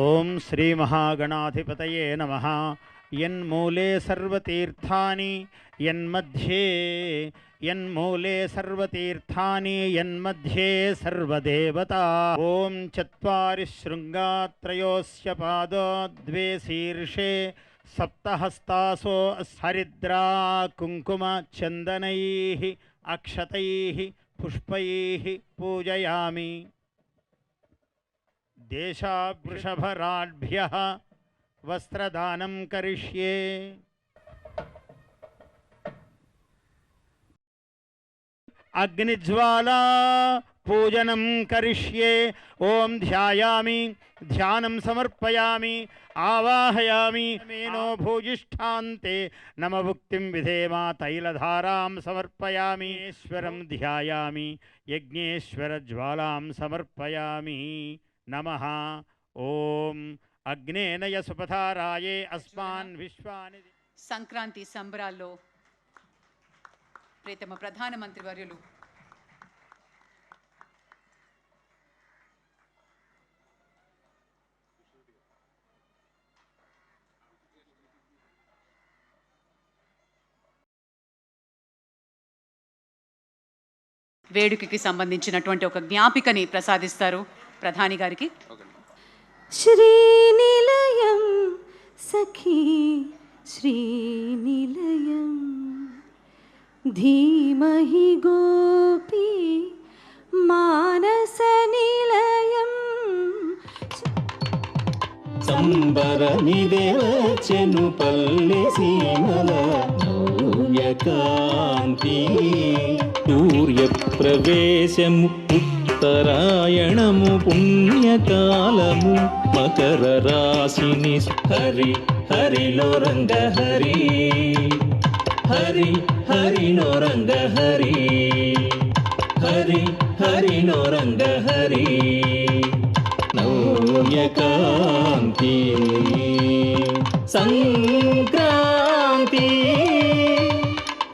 ఓం శ్రీ మహాగణాధిపతయే నమః. యన్మూలే సర్వతీర్థాని యన్మూలే సర్వతీర్థాని యన్మధ్యే సర్వదేవతా. ఓం చత్వారి శృంగాత్రయోస్య పాదో ద్వే శీర్షే సప్తహస్తాసో హరిద్రా కుంకుమ చందనైః అక్షతైః పుష్పైః పూజయామి. దేశావృషభరాఢ్భ్యః వస్త్రదానం కరిష్యే. అగ్నిజ్వాలా పూజనం కరిష్యే. ఓం ధ్యాయామి, ధ్యానం సమర్పయామి, ఆవాహయామి. మేనో భూజిష్ఠాంతే నమభుక్తిం విధేమా. తైలధారాం సమర్పయామి. ఈశ్వరం ధ్యాయామి, యజ్ఞేశ్వర జ్వాలాం సమర్పయామి. నమః. ఓం అగ్నేనయ సుపథారాయే అస్మాన్ విశ్వాని. సంక్రాంతి సంబరాల్లో ప్రియతమ ప్రధానమంత్రి వర్యులు వేడుకకి సంబంధించినటువంటి ఒక జ్ఞాపికని ప్రసాదిస్తారు ప్రధాని గారికి. శ్రీనిలయం సఖీ శ్రీనిలయం ధీమహి గోపీ మానస నిలయం. సంబరనిదేవచెను పల్లె సీమల నవ్యకాంతి. సూర్యప్రవేశము ఉత్తరాయణము పుణ్యకాలము మకర రాశిని. హరి హరిలో రంగ హరి, హరి హరిలో రంగ హరి, హరి హరిలో రంగ హరి. నవ్యకాంతి సంక్రాంతి